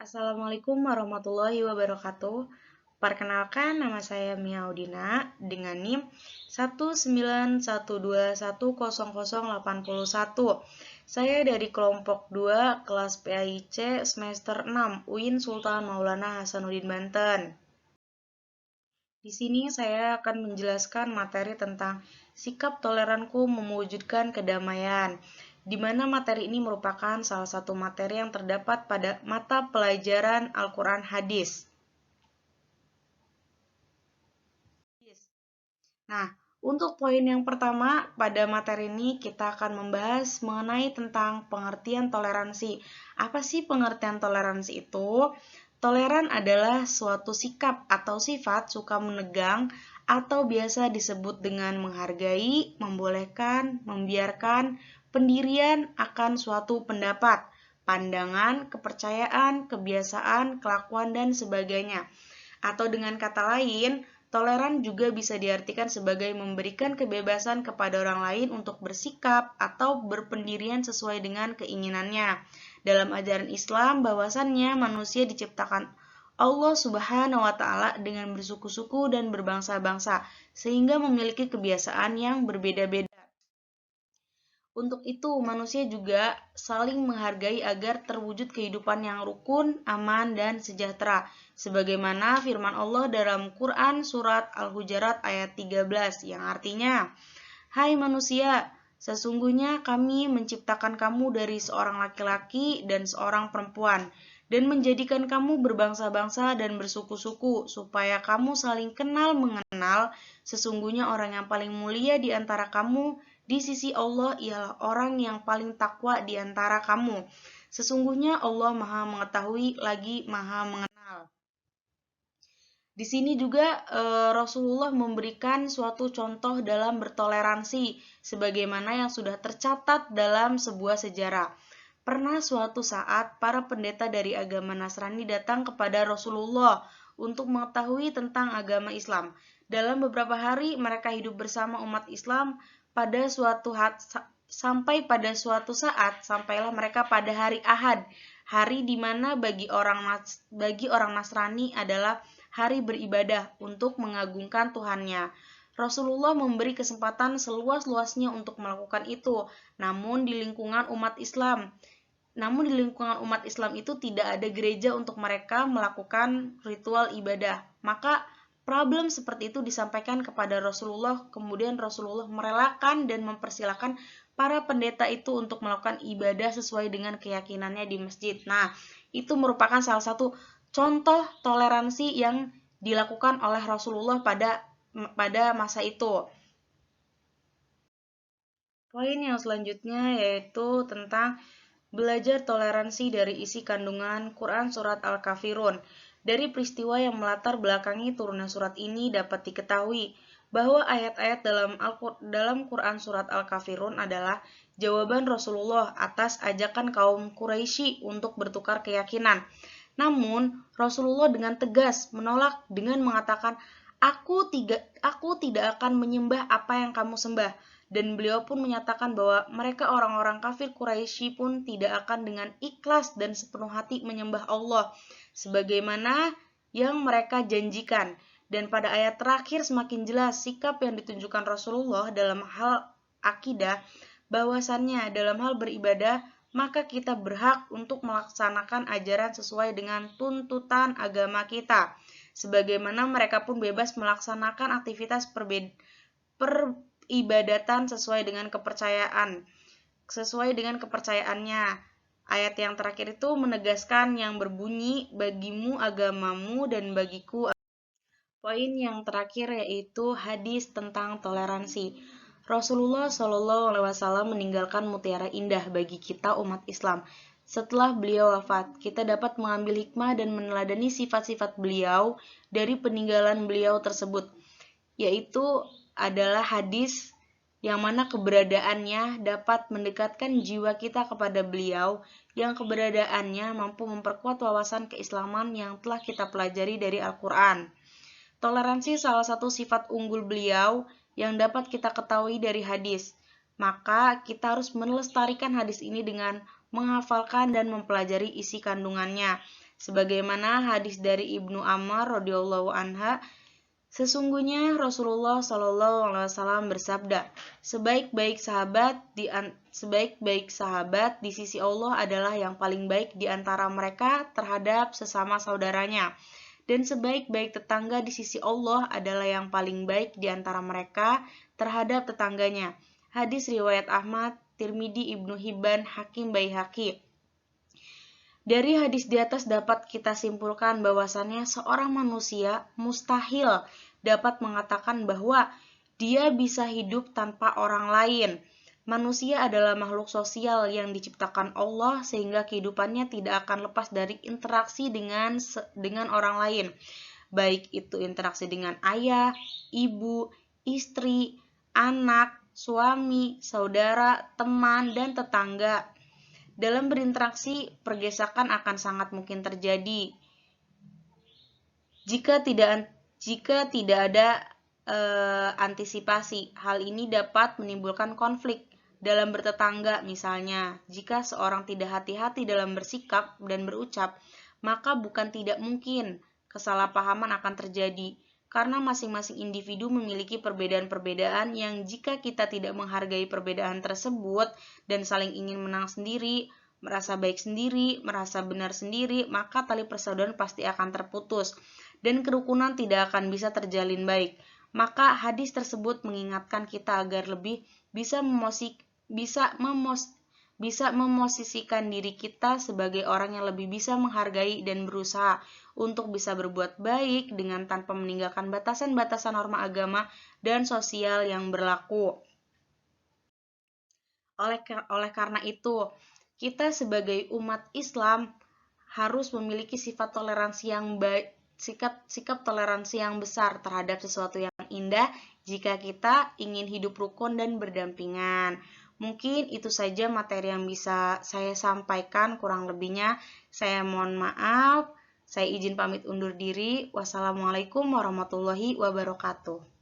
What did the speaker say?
Assalamualaikum warahmatullahi wabarakatuh. Perkenalkan, nama saya Mia Audina dengan NIM 19121008081. Saya dari kelompok 2 kelas PAIC semester 6 UIN Sultan Maulana Hasanuddin Banten. Di sini saya akan menjelaskan materi tentang sikap toleranku mewujudkan kedamaian, di mana materi ini merupakan salah satu materi yang terdapat pada mata pelajaran Al-Quran Hadis. Nah, untuk poin yang pertama pada materi ini kita akan membahas mengenai tentang pengertian toleransi. Apa sih pengertian toleransi itu? Toleran adalah suatu sikap atau sifat suka menegang atau biasa disebut dengan menghargai, membolehkan, membiarkan, pendirian akan suatu pendapat, pandangan, kepercayaan, kebiasaan, kelakuan, dan sebagainya. Atau dengan kata lain, toleran juga bisa diartikan sebagai memberikan kebebasan kepada orang lain untuk bersikap atau berpendirian sesuai dengan keinginannya. Dalam ajaran Islam, bahwasannya manusia diciptakan Allah Subhanahu wa Ta'ala dengan bersuku-suku dan berbangsa-bangsa, sehingga memiliki kebiasaan yang berbeda-beda. Untuk itu, manusia juga saling menghargai agar terwujud kehidupan yang rukun, aman, dan sejahtera. Sebagaimana firman Allah dalam Quran Surat Al-Hujurat ayat 13 yang artinya, "Hai manusia, sesungguhnya kami menciptakan kamu dari seorang laki-laki dan seorang perempuan, dan menjadikan kamu berbangsa-bangsa dan bersuku-suku, supaya kamu saling kenal mengenal. Sesungguhnya orang yang paling mulia di antara kamu di sisi Allah ialah orang yang paling takwa di antara kamu. Sesungguhnya Allah Maha Mengetahui lagi Maha Mengenal." Di sini juga Rasulullah memberikan suatu contoh dalam bertoleransi sebagaimana yang sudah tercatat dalam sebuah sejarah. Pernah suatu saat para pendeta dari agama Nasrani datang kepada Rasulullah untuk mengetahui tentang agama Islam. Dalam beberapa hari mereka hidup bersama umat Islam sampai pada suatu saat sampailah mereka pada hari Ahad, hari di mana bagi orang Nasrani adalah hari beribadah untuk mengagungkan Tuhannya. Rasulullah memberi kesempatan seluas-luasnya untuk melakukan itu, namun di lingkungan umat Islam itu tidak ada gereja untuk mereka melakukan ritual ibadah. Maka problem seperti itu disampaikan kepada Rasulullah, kemudian Rasulullah merelakan dan mempersilahkan para pendeta itu untuk melakukan ibadah sesuai dengan keyakinannya di masjid. Nah, itu merupakan salah satu contoh toleransi yang dilakukan oleh Rasulullah pada masa itu. Poin yang selanjutnya yaitu tentang belajar toleransi dari isi kandungan Quran Surat Al-Kafirun. Dari peristiwa yang melatar belakangi turunnya surat ini dapat diketahui bahwa ayat-ayat dalam Quran Surat Al-Kafirun adalah jawaban Rasulullah atas ajakan kaum Quraisy untuk bertukar keyakinan. Namun, Rasulullah dengan tegas menolak dengan mengatakan, Aku tidak akan menyembah apa yang kamu sembah." Dan beliau pun menyatakan bahwa mereka orang-orang kafir Quraisy pun tidak akan dengan ikhlas dan sepenuh hati menyembah Allah sebagaimana yang mereka janjikan. Dan pada ayat terakhir semakin jelas sikap yang ditunjukkan Rasulullah dalam hal akidah, bahwasannya dalam hal beribadah maka kita berhak untuk melaksanakan ajaran sesuai dengan tuntutan agama kita. Sebagaimana mereka pun bebas melaksanakan aktivitas peribadatan sesuai dengan kepercayaannya. Ayat yang terakhir itu menegaskan yang berbunyi, "Bagimu agamamu dan bagiku." Poin yang terakhir yaitu hadis tentang toleransi. Rasulullah SAW meninggalkan mutiara indah bagi kita umat Islam. Setelah beliau wafat, kita dapat mengambil hikmah dan meneladani sifat-sifat beliau dari peninggalan beliau tersebut, yaitu adalah hadis yang mana keberadaannya dapat mendekatkan jiwa kita kepada beliau, yang keberadaannya mampu memperkuat wawasan keislaman yang telah kita pelajari dari Al-Quran. Toleransi salah satu sifat unggul beliau yang dapat kita ketahui dari hadis. Maka kita harus melestarikan hadis ini dengan menghafalkan dan mempelajari isi kandungannya. Sebagaimana hadis dari Ibnu Ammar radhiyallahu anha, sesungguhnya Rasulullah Shallallahu alaihi wasallam bersabda, sebaik-baik sahabat di sisi Allah adalah yang paling baik di antara mereka terhadap sesama saudaranya. Dan sebaik-baik tetangga di sisi Allah adalah yang paling baik di antara mereka terhadap tetangganya. Hadis riwayat Ahmad, Tirmidzi, Ibnu Hibban, Hakim Baihaqi. Dari hadis di atas dapat kita simpulkan bahwasannya seorang manusia mustahil dapat mengatakan bahwa dia bisa hidup tanpa orang lain. Manusia adalah makhluk sosial yang diciptakan Allah sehingga kehidupannya tidak akan lepas dari interaksi dengan orang lain. Baik itu interaksi dengan ayah, ibu, istri, anak, suami, saudara, teman, dan tetangga. Dalam berinteraksi, pergesekan akan sangat mungkin terjadi. Jika tidak ada antisipasi, hal ini dapat menimbulkan konflik dalam bertetangga. Misalnya, jika seorang tidak hati-hati dalam bersikap dan berucap, maka bukan tidak mungkin kesalahpahaman akan terjadi, karena masing-masing individu memiliki perbedaan-perbedaan yang jika kita tidak menghargai perbedaan tersebut dan saling ingin menang sendiri, merasa baik sendiri, merasa benar sendiri, maka tali persaudaraan pasti akan terputus dan kerukunan tidak akan bisa terjalin baik. Maka hadis tersebut mengingatkan kita agar lebih bisa memosisikan diri kita sebagai orang yang lebih bisa menghargai dan berusaha untuk bisa berbuat baik dengan tanpa meninggalkan batasan-batasan norma agama dan sosial yang berlaku. Oleh karena itu, kita sebagai umat Islam harus memiliki sifat toleransi yang baik, sikap toleransi yang besar terhadap sesuatu yang indah jika kita ingin hidup rukun dan berdampingan. Mungkin itu saja materi yang bisa saya sampaikan, kurang lebihnya saya mohon maaf. Saya izin pamit undur diri. Wassalamualaikum warahmatullahi wabarakatuh.